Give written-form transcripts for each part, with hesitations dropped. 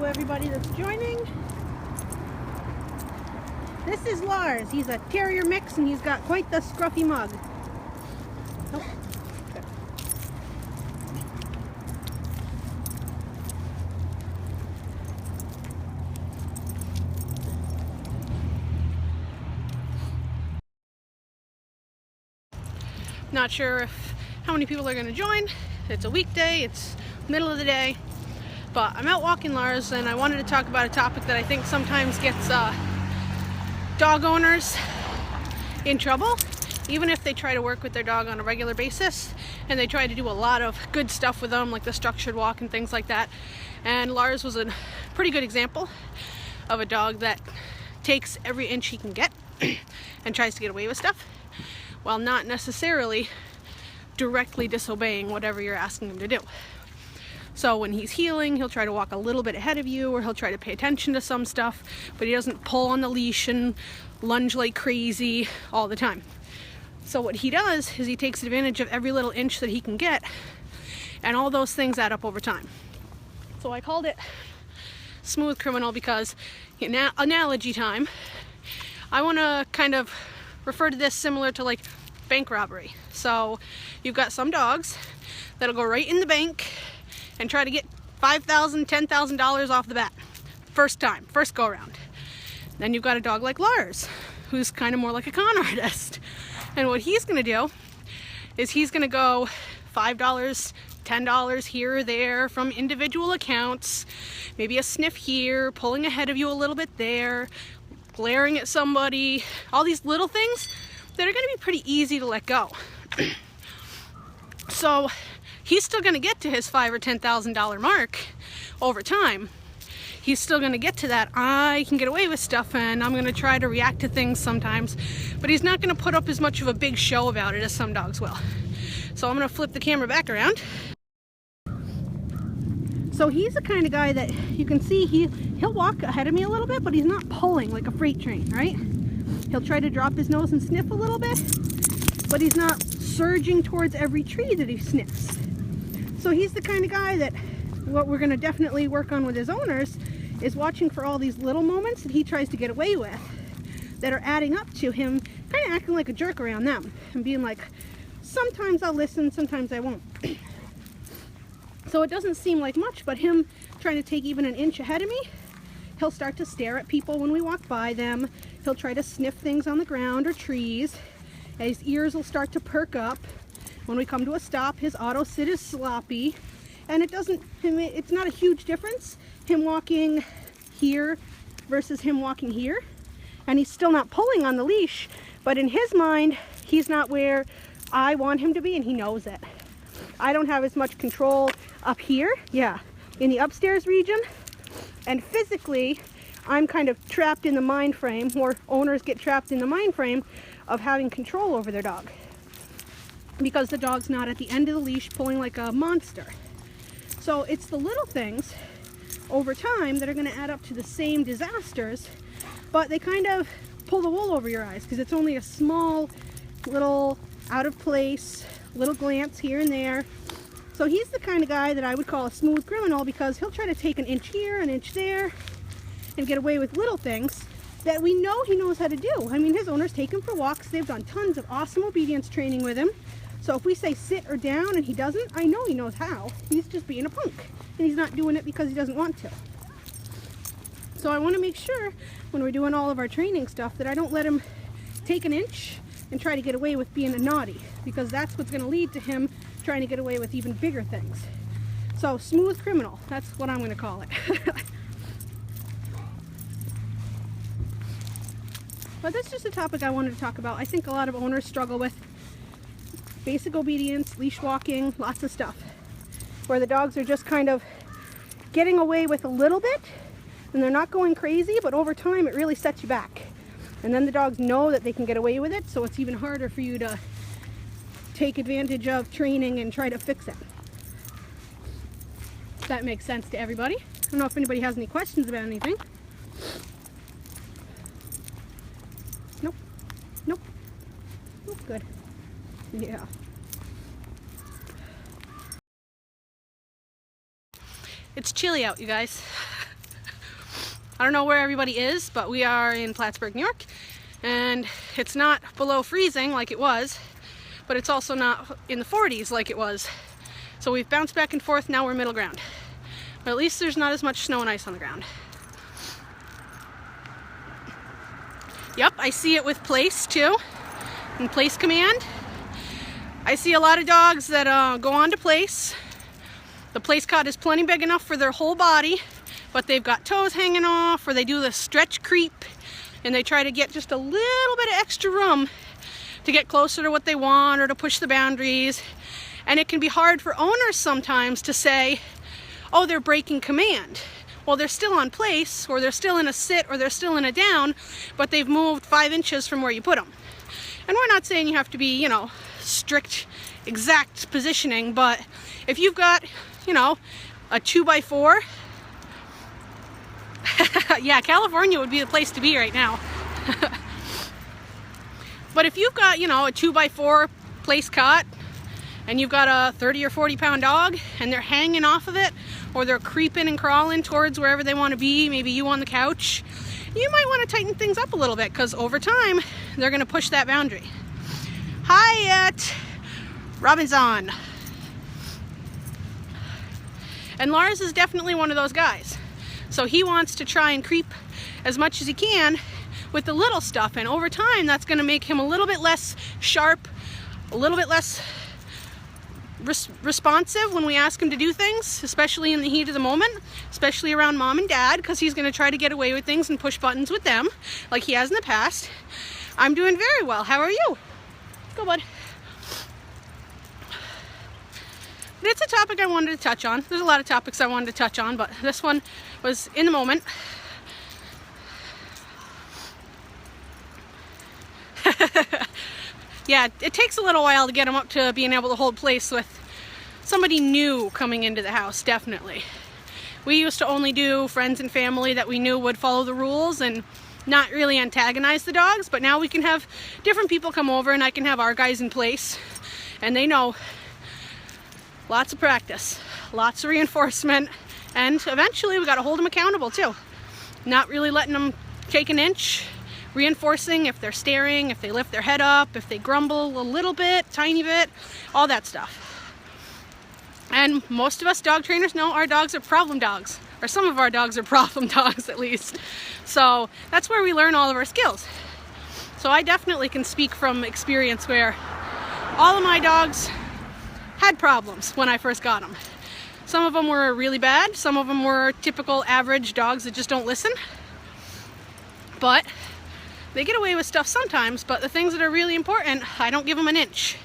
Hello everybody that's joining. This is Lars. He's a terrier mix and he's got quite the scruffy mug. Oh, good. Not sure how many people are going to join. It's a weekday, it's middle of the day, but I'm out walking Lars and I wanted to talk about a topic that I think sometimes gets dog owners in trouble, even if they try to work with their dog on a regular basis and they try to do a lot of good stuff with them, like the structured walk and things like that. And Lars was a pretty good example of a dog that takes every inch he can get and tries to get away with stuff while not necessarily directly disobeying whatever you're asking him to do. So when he's heeling, he'll try to walk a little bit ahead of you, or he'll try to pay attention to some stuff, but he doesn't pull on the leash and lunge like crazy all the time. So what he does is he takes advantage of every little inch that he can get, and all those things add up over time. So I called it smooth criminal because, analogy time, I want to kind of refer to this similar to like bank robbery. So you've got some dogs that'll go right in the bank and try to get $5,000, $10,000 off the bat. First time, first go around. Then you've got a dog like Lars, who's kind of more like a con artist. And what he's gonna do is he's gonna go $5, $10 here or there from individual accounts, maybe a sniff here, pulling ahead of you a little bit there, glaring at somebody, all these little things that are going to be pretty easy to let go. So he's still going to get to his $5,000 or $10,000 mark over time. He's still going to get to that, I can get away with stuff and I'm going to try to react to things sometimes, but he's not going to put up as much of a big show about it as some dogs will. So I'm going to flip the camera back around. So he's the kind of guy that you can see he'll walk ahead of me a little bit, but he's not pulling like a freight train, right? He'll try to drop his nose and sniff a little bit, but he's not surging towards every tree that he sniffs. So he's the kind of guy that what we're going to definitely work on with his owners is watching for all these little moments that he tries to get away with that are adding up to him kind of acting like a jerk around them and being like, sometimes I'll listen, sometimes I won't. So it doesn't seem like much, but him trying to take even an inch ahead of me, he'll start to stare at people when we walk by them. He'll try to sniff things on the ground or trees. His ears will start to perk up. When we come to a stop, his auto sit is sloppy. And it's not a huge difference, him walking here versus him walking here. And he's still not pulling on the leash, but in his mind, he's not where I want him to be, and he knows it. I don't have as much control up here, in the upstairs region. And physically, I'm kind of trapped in the mind frame, or owners get trapped in the mind frame of having control over their dog because the dog's not at the end of the leash pulling like a monster. So it's the little things over time that are going to add up to the same disasters, but they kind of pull the wool over your eyes because it's only a small little out of place little glance here and there. So he's the kind of guy that I would call a smooth criminal because he'll try to take an inch here, an inch there, and get away with little things that we know he knows how to do. I mean, his owners take him for walks. They've done tons of awesome obedience training with him. So if we say sit or down and he doesn't, I know he knows how. He's just being a punk. And he's not doing it because he doesn't want to. So I want to make sure when we're doing all of our training stuff that I don't let him take an inch and try to get away with being a naughty, because that's what's going to lead to him trying to get away with even bigger things. So smooth criminal, that's what I'm going to call it. But that's just a topic I wanted to talk about. I think a lot of owners struggle with basic obedience, leash walking, lots of stuff, where the dogs are just kind of getting away with a little bit and they're not going crazy, but over time it really sets you back. And then the dogs know that they can get away with it, so it's even harder for you to take advantage of training and try to fix it. If that makes sense to everybody. I don't know if anybody has any questions about anything. Nope. Nope. Nope. Good. Yeah. It's chilly out, you guys. I don't know where everybody is, but we are in Plattsburgh, New York, and it's not below freezing like it was, but it's also not in the 40s like it was. So we've bounced back and forth, now we're middle ground. But at least there's not as much snow and ice on the ground. Yep, I see it with place too, and place command. I see a lot of dogs that go on to place. The place cot is plenty big enough for their whole body, but they've got toes hanging off, or they do the stretch creep, and they try to get just a little bit of extra room to get closer to what they want or to push the boundaries. And it can be hard for owners sometimes to say, oh, they're breaking command. Well, they're still on place, or they're still in a sit, or they're still in a down, but they've moved 5 inches from where you put them. And we're not saying you have to be, you know, strict, exact positioning, but if you've got, you know, a 2x4, yeah, California would be the place to be right now. But if you've got, you know, a 2x4 place cot, and you've got a 30 or 40 pound dog, and they're hanging off of it, or they're creeping and crawling towards wherever they want to be, maybe you on the couch, you might want to tighten things up a little bit, because over time, they're going to push that boundary. Hi, Robinson. And Lars is definitely one of those guys. So he wants to try and creep as much as he can with the little stuff, and over time, that's going to make him a little bit less sharp, a little bit less responsive when we ask him to do things, especially in the heat of the moment, especially around mom and dad, because he's going to try to get away with things and push buttons with them like he has in the past. I'm doing very well. How are you? Go, bud. But it's a topic I wanted to touch on. There's a lot of topics I wanted to touch on, but this one was in the moment. Yeah, it takes a little while to get them up to being able to hold place with somebody new coming into the house, definitely. We used to only do friends and family that we knew would follow the rules and not really antagonize the dogs, but now we can have different people come over and I can have our guys in place, and they know lots of practice, lots of reinforcement, and eventually we got to hold them accountable too. Not really letting them take an inch. Reinforcing if they're staring, if they lift their head up, if they grumble a little bit, tiny bit, all that stuff. And most of us dog trainers know our dogs are problem dogs, or some of our dogs are problem dogs at least. So that's where we learn all of our skills. So I definitely can speak from experience where all of my dogs had problems when I first got them. Some of them were really bad, some of them were typical average dogs that just don't listen. But they get away with stuff sometimes, but the things that are really important, I don't give them an inch.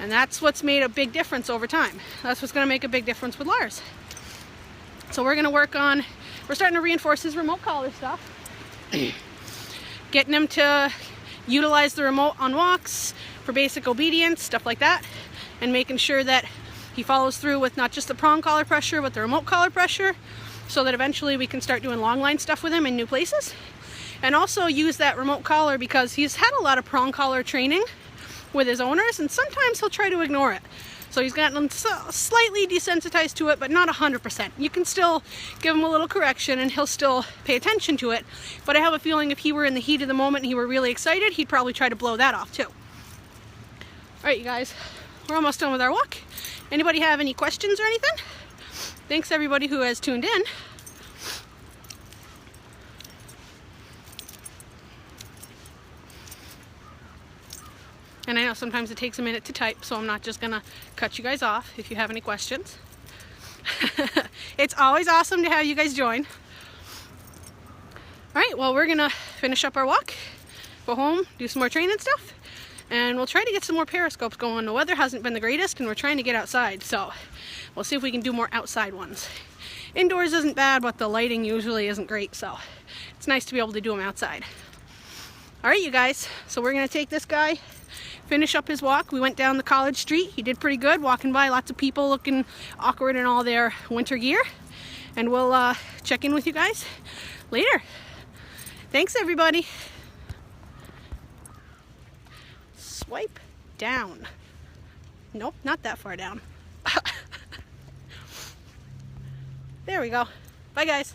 And that's what's made a big difference over time. That's what's going to make a big difference with Lars. So we're going to work on, we're starting to reinforce his remote collar stuff. Getting him to utilize the remote on walks for basic obedience, stuff like that. And making sure that he follows through with not just the prong collar pressure, but the remote collar pressure, so that eventually we can start doing long line stuff with him in new places. And also use that remote collar because he's had a lot of prong collar training with his owners, and sometimes he'll try to ignore it. So he's gotten slightly desensitized to it, but not 100%. You can still give him a little correction and he'll still pay attention to it. But I have a feeling if he were in the heat of the moment and he were really excited, he'd probably try to blow that off too. All right, you guys, we're almost done with our walk. Anybody have any questions or anything? Thanks everybody who has tuned in. And I know sometimes it takes a minute to type, so I'm not just gonna cut you guys off if you have any questions. It's always awesome to have you guys join. All right, well, we're gonna finish up our walk, go home, do some more training stuff, and we'll try to get some more periscopes going. The weather hasn't been the greatest, and we're trying to get outside, so we'll see if we can do more outside ones. Indoors isn't bad, but the lighting usually isn't great, so it's nice to be able to do them outside. All right, you guys, so we're gonna take this guy, finish up his walk. We went down the college street. He did pretty good, walking by lots of people looking awkward in all their winter gear. And we'll check in with you guys later. Thanks, everybody. Swipe down. Nope, not that far down. There we go. Bye, guys.